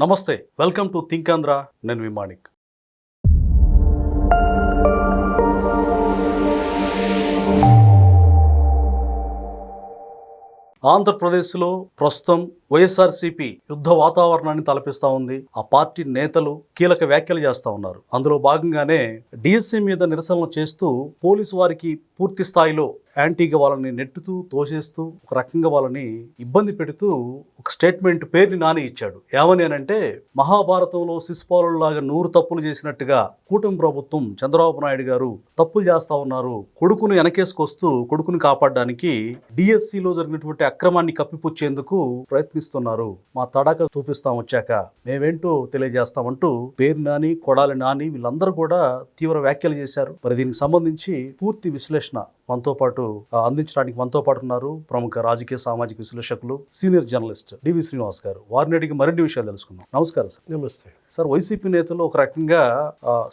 నమస్తే, welcome to think Andhra. నేను విమానిక్. ఆంధ్రప్రదేశ్లో ప్రస్తుతం వైఎస్ఆర్సీపీ యుద్ధ వాతావరణాన్ని తలపిస్తూ ఉంది. ఆ పార్టీ నేతలు కీలక వ్యాఖ్యలు చేస్తూ ఉన్నారు. అందులో భాగంగానే డిఎస్సీ మీద నిరసనలు చేస్తూ పోలీసు వారికి పూర్తి స్థాయిలో యాంటీగా వాళ్ళని నెట్టుతూ తోసేస్తూ ఒక రకంగా వాళ్ళని ఇబ్బంది పెడుతూ ఒక స్టేట్మెంట్ పేరుని నాని ఇచ్చాడు. ఏమని అంటే, మహాభారతంలో శిశుపాలులాగా 100 తప్పులు చేసినట్టుగా కూటమి ప్రభుత్వం చంద్రబాబు నాయుడు గారు తప్పులు చేస్తా ఉన్నారు. కొడుకును వెనకేసుకొస్తూ కొడుకుని కాపాడడానికి డిఎస్సిలో జరిగినటువంటి అక్రమాన్ని కప్పిపుచ్చేందుకు ప్రయత్నిస్తున్నారు. మా తడాక చూపిస్తాం వచ్చాక మేమేంటో తెలియజేస్తామంటూ పేరు నాని, కొడాలి నాని వీళ్ళందరూ కూడా తీవ్ర వ్యాఖ్యలు చేశారు. మరి దీనికి సంబంధించి పూర్తి విశ్లేషణ మనతో పాటు అందించడానికి మనతో పాటు ఉన్నారు ప్రముఖ రాజకీయ సామాజిక విశ్లేషకులు, సీనియర్ జర్నలిస్ట్ డివి శ్రీనివాస్ గారు. వారిని అడిగి మరిన్ని విషయాలు తెలుసుకుందాం. నమస్కారం సార్. నమస్తే సార్. వైసీపీ నేతలు ఒక రకంగా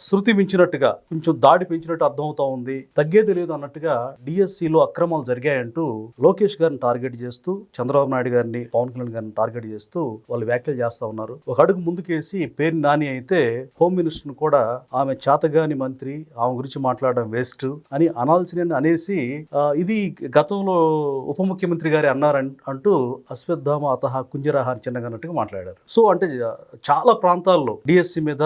శృతి మించినట్టుగా కొంచెం దాడి పెంచినట్టు అర్థమవుతా ఉంది. తగ్గేది లేదు అన్నట్టుగా డిఎస్సిలో అక్రమాలు జరిగాయంటూ లోకేష్ గారిని టార్గెట్ చేస్తూ, చంద్రబాబు నాయుడు గారిని, పవన్ కళ్యాణ్ గారిని టార్గెట్ చేస్తూ వాళ్ళు వ్యాఖ్యలు చేస్తా ఉన్నారు. ఒక అడుగు ముందుకేసి పేరు నాని అయితే హోమ్ మినిస్టర్ కూడా ఆమె చేతగాని మంత్రి, ఆమె గురించి మాట్లాడడం వేస్ట్ అని అనాల్సిన అనేసి ఇది గతంలో ఉప ముఖ్యమంత్రి గారి అంటూ అశ్వత్థామ అతహ కుంజరహ అని చిన్నగా అన్నట్టుగా మాట్లాడారు. సో అంటే చాలా ప్రాంతాల్లో డిఎస్సి మీద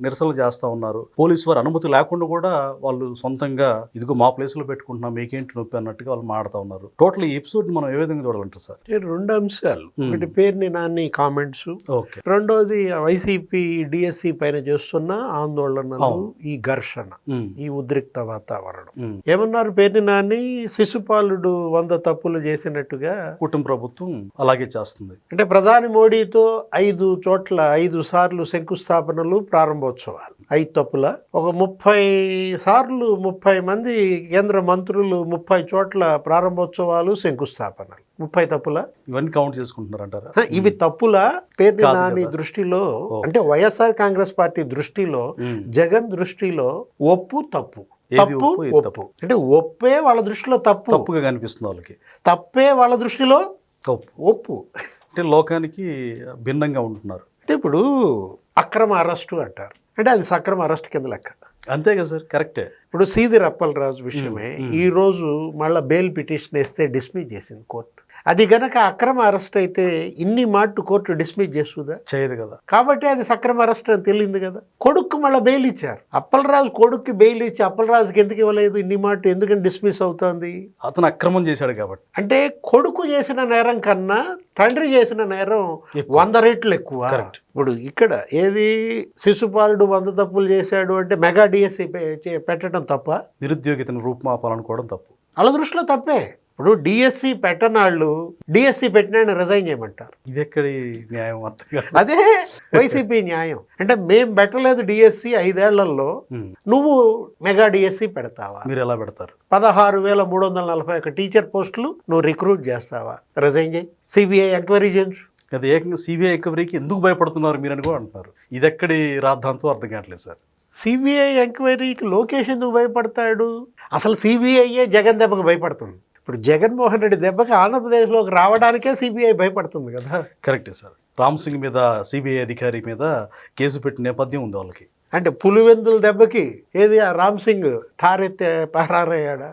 నిరసనలు చేస్తా ఉన్నారు. పోలీసు వారి అనుమతి లేకుండా కూడా వాళ్ళు సొంతంగా ఇదిగో మా ప్లేస్ లో పెట్టుకుంటున్నాం, మీకేంటి నొప్పి అన్నట్టుగా వాళ్ళు మాట్లాడుతూ ఉన్నారు. టోటల్ ఈ ఎపిసోడ్ మనం ఏ విధంగా చూడాలంటారు సార్? రెండు అంశాలు. ఒకటి పేరుని నాని కామెంట్స్, రెండోది వైసీపీ డిఎస్సి పైన చేస్తున్న ఆందోళనలు, ఈ ఘర్షణ, ఈ ఉద్రిక్త వాతావరణం. ఏమన్నారు పేరుని నాని? శిశుపాలుడు 100 తప్పులు చేసినట్టుగా కుటుంబ ప్రభుత్వం అలాగే చేస్తుంది. అంటే ప్రధాని మోడీతో 5 చోట్ల 5 సార్లు శంకుస్థాపనలు, ప్రారంభోత్సవాలు. 5 తప్పుల ఒక 30 సార్లు 30 మంది కేంద్ర మంత్రులు 30 చోట్ల ప్రారంభోత్సవాలు, శంకుస్థాపనలు. 30 తప్పుల ఇవన్నీ కౌంట్ చేసుకుంటున్నారంటారా? ఇవి తప్పుల పేరుని నాని దృష్టిలో, అంటే వైఎస్ఆర్ కాంగ్రెస్ పార్టీ దృష్టిలో, జగన్ దృష్టిలో ఒప్పు తప్పు, తప్పు ఒప్పు. అంటే ఒప్పే వాళ్ళ దృష్టిలో తప్పుగా కనిపిస్తుంది వాళ్ళకి, తప్పే వాళ్ళ దృష్టిలో ఒప్పు. అంటే లోకానికి భిన్నంగా ఉంటున్నారు. అంటే ఇప్పుడు అక్రమ అరెస్టు అంటారు, అంటే అది సక్రమ అరెస్ట్ కింద లెక్క. అంతే కదా సార్? కరెక్టే. ఇప్పుడు సీదిర్ అప్పలరాజు విషయమే ఈ రోజు మళ్ళీ బెయిల్ పిటిషన్ వేస్తే డిస్మిస్ చేసింది కోర్టు. అది గనక అక్రమ అరెస్ట్ అయితే ఇన్ని మాటు కోర్టు డిస్మిస్ చేస్తుందా? చేయదు కదా. కాబట్టి అది సక్రమ అరెస్ట్ అని తెలియదు కదా. కొడుకు మళ్ళీ బెయిల్ ఇచ్చారు. అప్పలరాజు కొడుక్కి బెయిల్ ఇచ్చి అప్పలరాజుకి ఎందుకు ఇవ్వలేదు? ఇన్ని మాట ఎందుకని డిస్మిస్ అవుతుంది? అతను అక్రమం చేశాడు కాబట్టి. అంటే కొడుకు చేసిన నేరం కన్నా తండ్రి చేసిన నేరం 100 రెట్లు ఎక్కువ. ఇప్పుడు ఇక్కడ ఏది శిశుపాలుడు 100 తప్పులు చేశాడు అంటే మెగా డిఎస్సి పెట్టడం తప్ప, నిరుద్యోగితను రూపుమాపాలనుకోవడం తప్పు. వాళ్ళ దృష్టిలో తప్పే. ఇప్పుడు డిఎస్సి పెట్టనాళ్ళు డిఎస్సి పెట్టిన రిజైన్ చేయమంటారు. ఇది ఎక్కడి న్యాయం? అదే వైసీపీ న్యాయం. అంటే మేం పెట్టలేదు డిఎస్సి 5 ఏళ్లలో, నువ్వు మెగా డిఎస్సి పెడతావా? మీరు ఎలా పెడతారు? 16,341 టీచర్ పోస్టులు నువ్వు రిక్రూట్ చేస్తావా? రిజైన్ చేయి, సిబిఐ ఎంక్వైరీ చేయించు. అది ఏకంగా సిబిఐ ఎంక్వైరీకి ఎందుకు భయపడుతున్నారు మీరు అని కూడా అంటున్నారు. ఇది ఎక్కడి రాద్ధాంతో అర్థం కావట్లేదు సార్. సిబిఐ ఎంక్వైరీకి లోకేష్ ఎందుకు భయపడతాడు? అసలు సిబిఐయే జగన్ దెబ్బకు భయపడుతుంది. ఇప్పుడు జగన్మోహన్ రెడ్డి దెబ్బకి ఆంధ్రప్రదేశ్లోకి రావడానికే సిబిఐ భయపడుతుంది కదా. కరెక్టే సార్. రామ్ సింగ్ మీద సిబిఐ అధికారి మీద కేసు పెట్టిన నేపథ్యం ఉంది వాళ్ళకి. అంటే పులివెందుల దెబ్బకి ఏది రామ్ సింగ్ ఠారెత్తే పరారయ్యాడా?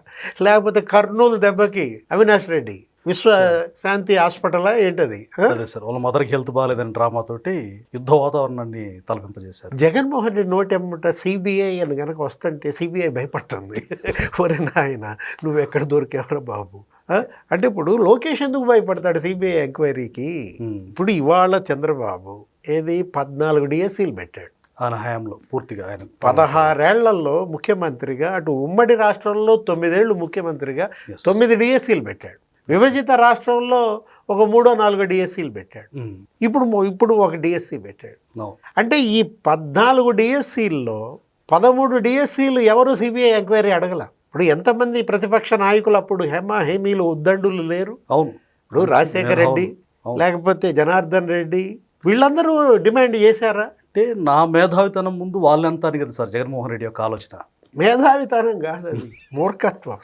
లేకపోతే కర్నూలు దెబ్బకి అవినాష్ రెడ్డి విశ్వ శాంతి హాస్పిటల్ ఏంటది? అదే సార్, వాళ్ళ మదర్కి హెల్త్ బాగాలేదని డ్రామాతోటి యుద్ధ వాతావరణాన్ని తలపింపజేశారు. జగన్మోహన్ రెడ్డి నోటెమ్మట సిబిఐ అని కనుక వస్తుంటే సిబిఐ భయపడుతుంది. ఒరే నాయన నువ్వు ఎక్కడ దొరికేవరా బాబు? అంటే ఇప్పుడు లోకేష్ ఎందుకు భయపడతాడు సిబిఐ ఎంక్వైరీకి? ఇప్పుడు ఇవాళ చంద్రబాబు ఏది 14 డిఎస్సీలు పెట్టాడు ఆయన హయాంలో. పూర్తిగా ఆయన 16 ఏళ్లలో ముఖ్యమంత్రిగా, అటు ఉమ్మడి రాష్ట్రంలో 9 ఏళ్ళు ముఖ్యమంత్రిగా 9 డిఎస్సీలు పెట్టాడు. విభజిత రాష్ట్రంలో ఒక 3-4 డిఎస్సీలు పెట్టాడు. ఇప్పుడు ఒక డిఎస్సి పెట్టాడు. అంటే ఈ 14 డిఎస్సీల్లో 13 డిఎస్సీలు ఎవరు సిబిఐ ఎంక్వైరీ అడగల. ఇప్పుడు ఎంతమంది ప్రతిపక్ష నాయకులు అప్పుడు హేమీలు ఉద్దండులు లేరు? అవును. ఇప్పుడు రాజశేఖర్ రెడ్డి లేకపోతే జనార్దన్ రెడ్డి వీళ్ళందరూ డిమాండ్ చేశారా? అంటే నా మేధావితనం ముందు వాళ్ళంతా కదా సార్ జగన్మోహన్ రెడ్డి యొక్క ఆలోచన. మేధావితనం కాదు, అది మూర్ఖత్వం,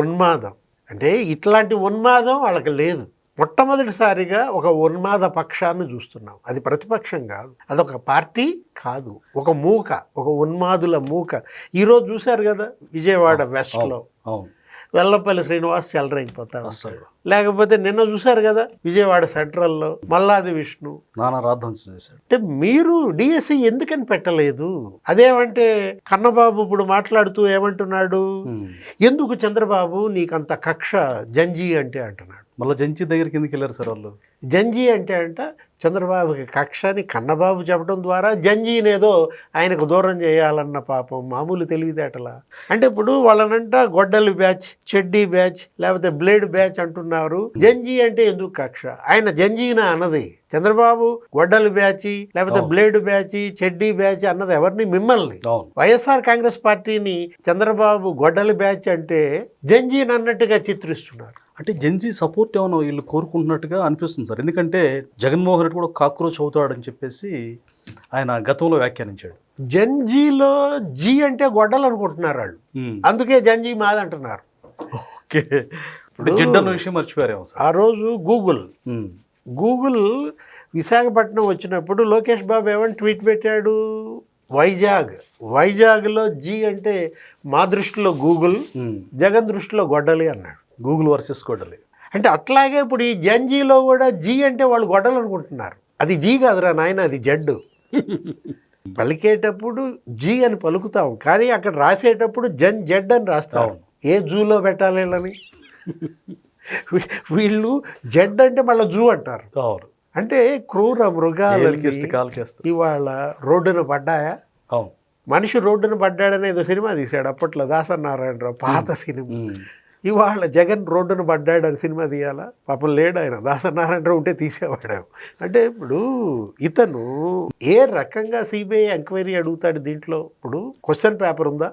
ఉన్మాదం. అంటే ఇట్లాంటి ఉన్మాదం వాళ్ళకి లేదు. మొట్టమొదటిసారిగా ఒక ఉన్మాద పక్షాన్ని చూస్తున్నాం. అది ప్రతిపక్షం కాదు, అదొక పార్టీ కాదు, ఒక మూక, ఒక ఉన్మాదుల మూక. ఈరోజు చూశారు కదా విజయవాడ వెస్ట్లో అవును, వెల్లంపల్లి శ్రీనివాస్ చెలరైపోతారు. అసలు లేకపోతే నిన్న చూశారు కదా విజయవాడ సెంట్రల్లో మల్లాది విష్ణు నానా రాద్ధం చేశాడు. అంటే మీరు డిఎస్సి ఎందుకని పెట్టలేదు? అదేమంటే కన్నబాబు ఇప్పుడు మాట్లాడుతూ ఏమంటున్నాడు, ఎందుకు చంద్రబాబు నీకంత కక్ష జంజీ అంటే అంటున్నాడు. మళ్ళీ జంచి దగ్గరికి ఎందుకు వెళ్ళారు సార్ వాళ్ళు? జంజీ అంటే చంద్రబాబుకి కక్షని కన్నబాబు చెప్పడం ద్వారా జంజీనేదో ఆయనకు దూరం చేయాలన్న పాపం మామూలు తెలివితేటలా. అంటే ఇప్పుడు వాళ్ళనంట గొడ్డలి బ్యాచ్, చెడ్డీ బ్యాచ్, లేకపోతే బ్లేడ్ బ్యాచ్ అంటున్నారు. జంజీ అంటే ఎందుకు కక్ష? ఆయన జంజీన అన్నది చంద్రబాబు గొడ్డలి బ్యాచి, లేకపోతే బ్లేడ్ బ్యాచి, చెడ్డీ బ్యాచ్ అన్నది ఎవరిని? మిమ్మల్ని. వైఎస్ఆర్ కాంగ్రెస్ పార్టీని చంద్రబాబు గొడ్డలి బ్యాచ్ అంటే జంజీన్ అన్నట్టుగా చిత్రిస్తున్నారు. అంటే జెన్జీ సపోర్ట్ ఏమైనా వీళ్ళు కోరుకుంటున్నట్టుగా అనిపిస్తుంది సార్. ఎందుకంటే జగన్మోహన్ రెడ్డి కూడా కాక్రోచ్ అవుతాడని చెప్పేసి ఆయన గతంలో వ్యాఖ్యానించాడు. జంజీలో జీ అంటే గొడ్డలు అనుకుంటున్నారు వాళ్ళు, అందుకే జంజీ మాది అంటున్నారు. ఓకే, ఇప్పుడు జిడ్ అన్న విషయం మర్చిపోయారేమో సార్. ఆ రోజు గూగుల్ విశాఖపట్నం వచ్చినప్పుడు లోకేష్ బాబు ఏమని ట్వీట్ పెట్టాడు, వైజాగ్లో జీ అంటే మా దృష్టిలో గూగుల్, జగన్ దృష్టిలో గొడ్డలి అన్నాడు. గూగుల్ వర్సెస్ గొడ్డలి అంటే అట్లాగే ఇప్పుడు ఈ జంజీలో కూడా జీ అంటే వాళ్ళు గొడ్డలు అనుకుంటున్నారు. అది జీ కాదురా నాయన, అది జడ్డు. పలికేటప్పుడు జీ అని పలుకుతాం, కానీ అక్కడ రాసేటప్పుడు జడ్ అని రాస్తాం. ఏ జూలో పెట్టాలి వీళ్ళని? వీళ్ళు జడ్ అంటే మళ్ళీ జూ అంటారు. అంటే క్రూర మృగాలు ఇవాళ రోడ్డున పడ్డాయా? మనిషి రోడ్డున పడ్డాడని ఏదో సినిమా తీశాడు అప్పట్లో దాసనారాయణరావు, పాత సినిమా. ఇవాళ జగన్ రోడ్డున పడ్డాడని సినిమా తీయాలా? పాపం లేడు ఆయన, దాసనారాయణరావు ఉంటే తీసేవాడు. అంటే ఇప్పుడు ఇతను ఏ రకంగా సిబిఐ ఎంక్వైరీ అడుగుతాడు దీంట్లో? ఇప్పుడు క్వశ్చన్ పేపర్ ఉందా?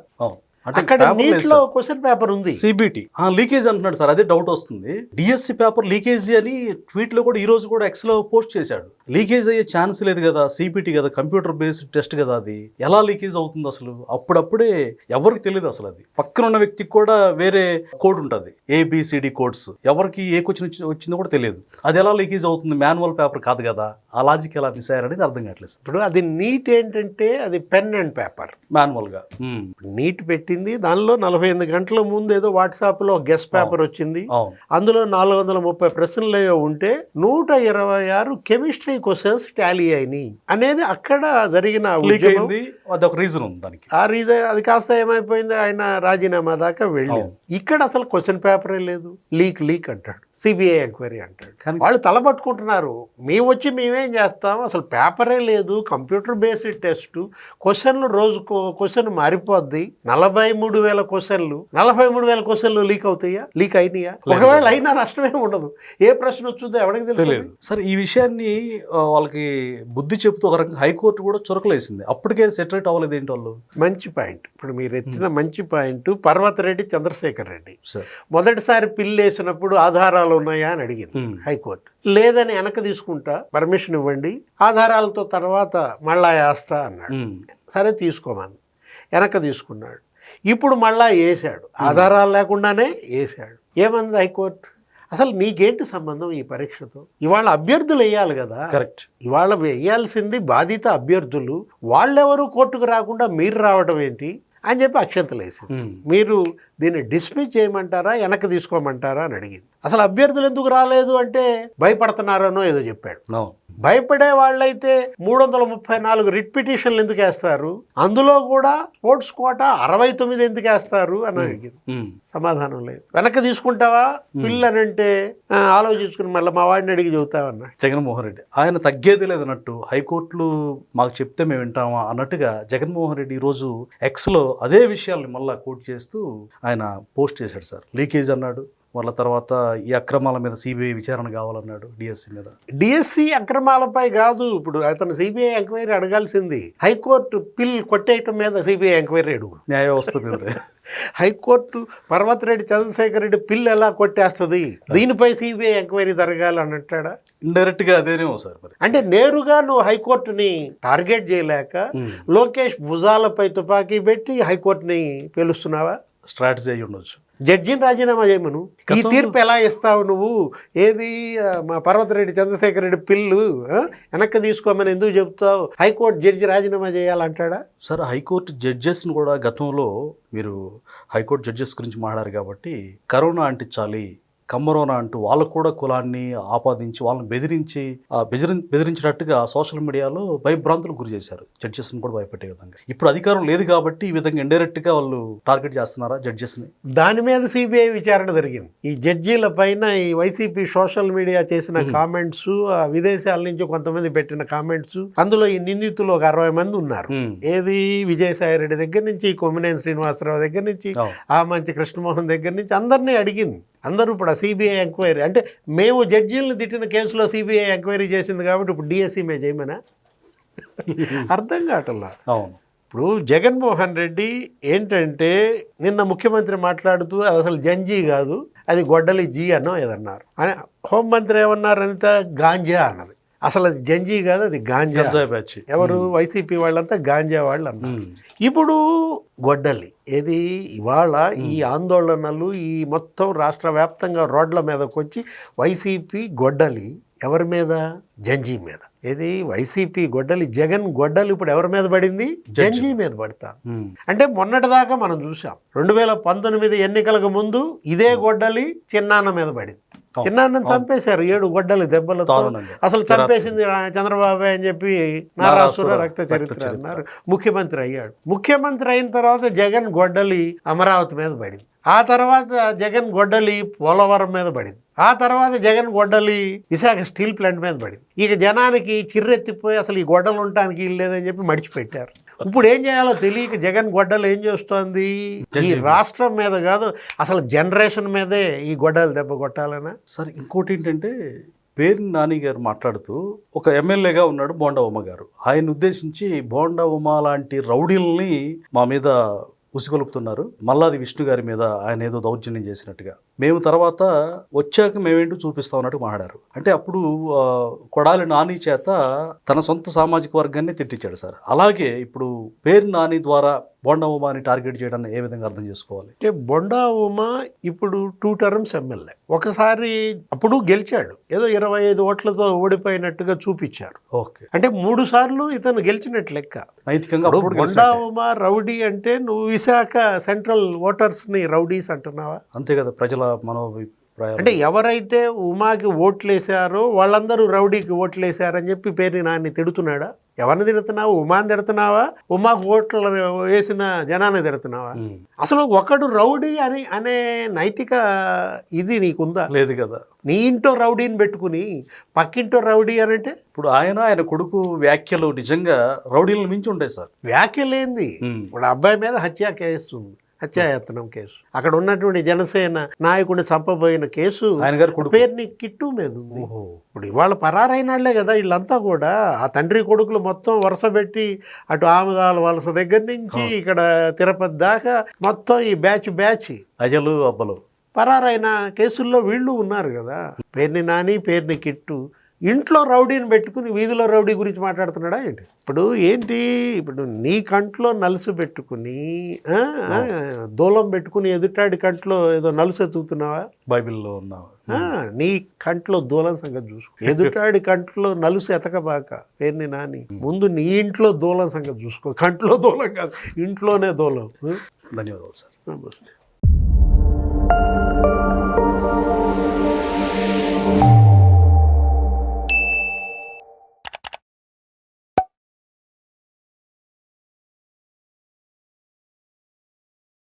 అక్కడ నీట్లో క్వశ్చన్ పేపర్ ఉంది. సిబిటి లీకేజ్ అంటున్నాడు సార్, అదే డౌట్ వస్తుంది. డిఎస్సి పేపర్ లీకేజీ అని ట్వీట్ లో కూడా ఈ రోజు కూడా ఎక్స్ లో పోస్ట్ చేశాడు. లీకేజ్ అయ్యే ఛాన్స్ లేదు కదా, సిబిటి కదా, కంప్యూటర్ బేస్డ్ టెస్ట్ కదా, అది ఎలా లీకేజ్ అవుతుంది అసలు? అప్పుడప్పుడే ఎవరికి తెలియదు అసలు. అది పక్కన ఉన్న వ్యక్తికి కూడా వేరే కోడ్ ఉంటుంది, ఏబిసిడి కోడ్స్, ఎవరికి ఏ క్వశ్చన్ వచ్చిందో కూడా తెలియదు. అది ఎలా లీకేజ్ అవుతుంది? మాన్యువల్ పేపర్ కాదు కదా, ఆ లాజిక్ ఎలా మిస్ అయ్యారనేది అర్థం కావట్లేదు. ఇప్పుడు అది నీట్ ఏంటంటే అది పెన్ అండ్ పేపర్, మాన్యువల్ గా నీట్ పెట్టింది. దానిలో 48 గంటల ముందు ఏదో వాట్సాప్ లో గెస్ట్ పేపర్ వచ్చింది, అందులో 430 ప్రశ్నలు ఉంటే 126 కెమిస్ట్రీ క్వశ్చన్స్ టాలీ అయినాయి అనేది అక్కడ జరిగిన రీజన్ ఉంది దానికి. ఆ రీజన్ అది కాస్త ఏమైపోయింది, ఆయన రాజీనామా దాకా వెళ్ళింది. ఇక్కడ అసలు క్వశ్చన్ పేపరే లేదు, లీక్ అంటాడు, సిబిఐ ఎంక్వైరీ అంటాడు. వాళ్ళు తలపట్టుకుంటున్నారు, మేము వచ్చి మేమేం చేస్తాం, అసలు పేపరే లేదు, కంప్యూటర్ బేస్డ్ టెస్ట్, క్వశ్చన్లు రోజుకు క్వశ్చన్ మారిపోద్ది, 43,000 క్వశ్చన్లు, 43,000 క్వశ్చన్లు లీక్ అవుతాయా? లీక్ అయినాయా? ఒకవేళ అయినా నష్టమే ఉండదు, ఏ ప్రశ్న వచ్చిందో ఎవరికి తెలియదు. సార్ ఈ విషయాన్ని వాళ్ళకి బుద్ధి చెబుతూ ఒక రకంగా హైకోర్టు కూడా చురకలేసింది, అప్పటికే సెటరేట్ అవ్వలేదు ఏంటి వాళ్ళు? మంచి పాయింట్, ఇప్పుడు మీరు ఎత్తిన మంచి పాయింట్. పర్వతరెడ్డి చంద్రశేఖర్ రెడ్డి మొదటిసారి పిల్లు వేసినప్పుడు ఆధారాలు ఉన్నాయా అని అడిగింది హైకోర్టు. లేదని వెనక తీసుకుంటా, పర్మిషన్ ఇవ్వండి, ఆధారాలతో తర్వాత మళ్ళా వేస్తా అన్నాడు. సరే తీసుకోమని వెనక తీసుకున్నాడు. ఇప్పుడు మళ్ళా వేసాడు, ఆధారాలు లేకుండానే వేసాడు. ఏమంది హైకోర్టు? అసలు నీకేంటి సంబంధం ఈ పరీక్షతో? ఇవాళ అభ్యర్థులు వేయాలి కదా, కరెక్ట్. ఇవాళ వేయాల్సింది బాధిత అభ్యర్థులు, వాళ్ళెవరు కోర్టుకు రాకుండా మీరు రావడం ఏంటి అని చెప్పి అక్షంతలు వేసింది. మీరు దీన్ని డిస్మిస్ చేయమంటారా, వెనక్కి తీసుకోమంటారా అని అడిగింది. అసలు అభ్యర్థులు ఎందుకు రాలేదు అంటే భయపడుతున్నారనో ఏదో చెప్పాడు. భయపడే వాళ్ళైతే 334 రిట్ పిటిషన్లు ఎందుకు వేస్తారు, అందులో కూడా స్పోర్ట్స్ కోటా 69 ఎందుకు వేస్తారు అని అడిగింది. సమాధానం లేదు. వెనక్కి తీసుకుంటావా పిల్లనంటే ఆలోచించుకుని మళ్ళీ మా వాడిని అడిగి చెబుతావన్నా. జగన్మోహన్ రెడ్డి ఆయన తగ్గేది లేదన్నట్టు, హైకోర్టులు మాకు చెప్తే మేము వింటామా అన్నట్టుగా జగన్మోహన్ రెడ్డి ఈరోజు ఎక్స్లో అదే విషయాల్ని మళ్ళీ కోట్ చేస్తూ ఆయన పోస్ట్ చేశాడు సార్. లీకేజ్ అన్నాడు, వాళ్ళ తర్వాత ఈ అక్రమాల మీద సిబిఐ విచారణ కావాలన్నాడు. డిఎస్సి మీద, డిఎస్సి అక్రమాలపై కాదు, ఇప్పుడు అతను సిబిఐ ఎంక్వైరీ అడగాల్సింది. హైకోర్టు పిల్ కొట్టేయటం మీద సిబిఐ ఎంక్వైరీ అడుగు, న్యాయ వ్యవస్థ మీద. హైకోర్టు పర్వతరెడ్డి చంద్రశేఖర్ రెడ్డి పిల్ ఎలా కొట్టేస్తుంది, దీనిపై సిబిఐ ఎంక్వైరీ జరగాలి అని అంటాడా? ఇండైరెక్ట్ గా అదేనేమో సార్. మరి అంటే నేరుగా నువ్వు హైకోర్టుని టార్గెట్ చేయలేక లోకేష్ భుజాలపై తుపాకీ పెట్టి హైకోర్టుని పేలుస్తున్నావా? స్ట్రాటజీ అయి ఉండొచ్చు. జడ్జిని రాజీనామా చేయమను. ఈ తీర్పు ఎలా ఇస్తావు నువ్వు? ఏది మా పర్వతరెడ్డి చంద్రశేఖర్ రెడ్డి పిల్లు వెనక్కి తీసుకోమని ఎందుకు చెప్తావు? హైకోర్టు జడ్జి రాజీనామా చేయాలంటాడా? సార్, హైకోర్టు జడ్జెస్ని కూడా గతంలో మీరు హైకోర్టు జడ్జెస్ గురించి మాట్లాడారు కాబట్టి కరోనా అంటించాలి, కమ్మరోనా అంటూ వాళ్ళకు కూడా కులాన్ని ఆపాదించి వాళ్ళని బెదిరించినట్టుగా సోషల్ మీడియాలో భయభ్రాంతులకు గురి చేశారు, జడ్జెస్ని కూడా భయపెట్టే విధంగా. ఇప్పుడు అధికారం లేదు కాబట్టి ఈ విధంగా ఇండైరెక్ట్గా వాళ్ళు టార్గెట్ చేస్తున్నారా జడ్జెస్ని? దాని మీద సిబిఐ విచారణ జరిగింది. ఈ జడ్జీల పైన ఈ వైసీపీ సోషల్ మీడియా చేసిన కామెంట్స్, విదేశాల నుంచి కొంతమంది పెట్టిన కామెంట్స్, అందులో ఈ నిందితులు ఒక 60 మంది ఉన్నారు. ఏది విజయసాయి రెడ్డి దగ్గర నుంచి, కొమ్మినేని శ్రీనివాసరావు దగ్గర నుంచి, ఆమంచి కృష్ణమోహన్ దగ్గర నుంచి అందరినీ అడిగింది. అందరూ ఇప్పుడు సిబిఐ ఎంక్వైరీ అంటే మేము జడ్జీలను తిట్టిన కేసులో సిబిఐ ఎంక్వైరీ చేసింది కాబట్టి ఇప్పుడు డిఎస్సీ మే చేయమనా? అర్థం కావట్లా. అవును. ఇప్పుడు జగన్మోహన్ రెడ్డి ఏంటంటే నిన్న ముఖ్యమంత్రి మాట్లాడుతూ అది అసలు జంజీ కాదు, అది గొడ్డలి జీ అన్నో ఏదన్నారు. అని హోంమంత్రి ఏమన్నారు? అనిత గాంజా అన్నది. అసలు అది జంజీ కాదు, అది గాంజా. ఎవరు? వైసీపీ వాళ్ళంతా గాంజా వాళ్ళు అన్నారు. ఇప్పుడు గొడ్డలి ఏది? ఇవాళ ఈ ఆందోళనలు ఈ మొత్తం రాష్ట్ర వ్యాప్తంగా రోడ్ల మీదకి వచ్చి వైసీపీ గొడ్డలి ఎవరి మీద? జంజీ మీద. ఏది? వైసీపీ గొడ్డలి, జగన్ గొడ్డలి ఇప్పుడు ఎవరి మీద పడింది? జంజీ మీద పడతా. అంటే మొన్నటిదాకా మనం చూసాం 2019 ఎన్నికలకు ముందు ఇదే గొడ్డలి చిన్నాన్న మీద పడింది. చిన్నాన్నని చంపేశారు 7 గొడ్డలి దెబ్బలతో. అసలు చంపేసింది చంద్రబాబు అని చెప్పి నారాసుర రక్త చరిత్ర అన్నారు. ముఖ్యమంత్రి అయ్యాడు. ముఖ్యమంత్రి అయిన తర్వాత జగన్ గొడ్డలి అమరావతి మీద పడింది. ఆ తర్వాత జగన్ గొడ్డలి పోలవరం మీద పడింది. ఆ తర్వాత జగన్ గొడ్డలి విశాఖ స్టీల్ ప్లాంట్ మీద పడింది. ఇక జనానికి చిర్రెత్తిపోయి అసలు ఈ గొడ్డలు ఉండటానికి లేదని చెప్పి మడిచిపెట్టారు. ఇప్పుడు ఏం చేయాలో తెలియక జగన్ గొడ్డలు ఏం చేస్తోంది? ఈ రాష్ట్రం మీద కాదు, అసలు జనరేషన్ మీదే ఈ గొడ్డలు దెబ్బ కొట్టాలనా? సరే, ఇంకోటి ఏంటంటే పేర్ని నాని గారు మాట్లాడుతూ ఒక ఎమ్మెల్యేగా ఉన్నాడు బోండా ఉమ్మ గారు. ఆయన ఉద్దేశించి బోండా ఉమ్మ లాంటి రౌడీల్ని మా మీద ఉసిగొలుపుతున్నారు, మల్లాది విష్ణు గారి మీద ఆయన ఏదో దౌర్జన్యం చేసినట్టుగా, మేము తర్వాత వచ్చాక మేమేంటో చూపిస్తాం అన్నట్టు మాట్లాడారు. అంటే అప్పుడు కొడాలి నాని చేత తన సొంత సామాజిక వర్గాన్ని తిట్టించాడు సార్. అలాగే ఇప్పుడు పేరు నాని ద్వారా బోండా ఉమాని టార్గెట్ చేయడాన్ని ఏ విధంగా అర్థం చేసుకోవాలి? అంటే బోండా ఉమా ఇప్పుడు 2 టర్మ్స్ ఎమ్మెల్యే. ఒకసారి అప్పుడు గెలిచాడు, ఏదో 25 ఓట్లతో ఓడిపోయినట్టుగా చూపించారు. ఓకే, అంటే 3 సార్లు ఇతను గెలిచినట్టు లెక్క. నైతికంగా బోండా ఉమా రౌడీ అంటే నువ్వు విశాఖ సెంట్రల్ ఓటర్స్ ని రౌడీస్ అంటున్నావా? అంతే కదా, ప్రజల మనోభిప్రాయం. అంటే ఎవరైతే ఉమాకి ఓట్లేసారో వాళ్ళందరూ రౌడీకి ఓట్లేసారని చెప్పి పేరుని నాన్ని తిడుతున్నాడా? ఎవరిని తిడుతున్నావు? ఉమాని తిడుతున్నావా? ఉమాకు ఓట్లు వేసిన జనాన్ని తిడుతున్నావా? అసలు ఒకడు రౌడీ అని అనే నైతిక ఇది నీకుందా? లేదు కదా. నీ ఇంట్లో రౌడీని పెట్టుకుని పక్కింటో రౌడీ అని అంటే ఇప్పుడు ఆయన కొడుకు వ్యాఖ్యలు నిజంగా రౌడీలను మించి ఉంటాయి సార్. వ్యాఖ్యలేంది. ఇప్పుడు అబ్బాయి మీద హత్య కేసు ఉంది, హత్యాయత్నం కేసు. అక్కడ ఉన్నటువంటి జనసేన నాయకుడిని చంపబోయిన కేసు ఆయన గారు పేరుని కిట్టు మీద ఉంది. ఇప్పుడు ఇవాళ పరారైనాళ్లే కదా వీళ్ళంతా కూడా. ఆ తండ్రి కొడుకులు మొత్తం వరుస పెట్టి అటు ఆముదాల వలస దగ్గర నుంచి ఇక్కడ తిరుపతి దాకా మొత్తం ఈ బ్యాచ్ అజలు అబ్బలు పరారైన కేసుల్లో వీళ్ళు ఉన్నారు కదా. పేరుని నాని, పేరుని కిట్టు. ఇంట్లో రౌడీని పెట్టుకుని వీధిలో రౌడీ గురించి మాట్లాడుతున్నాడా ఏంటి? ఇప్పుడు ఏంటి? ఇప్పుడు నీ కంట్లో నలుసు పెట్టుకుని దూలం పెట్టుకుని ఎదుటాడి కంట్లో ఏదో నలుసు ఎత్తుకుతున్నావా? బైబిల్లో ఉన్నావా? నీ కంట్లో దూలం సంగతి చూసుకో. ఎదుటాడి కంట్లో నలుసు ఎతకబాక పేరుని నాని. ముందు నీ ఇంట్లో దూలం సంగతి చూసుకో. కంట్లో దూలం కాదు, ఇంట్లోనే దూలం. ధన్యవాదాలు సార్. నమస్తే.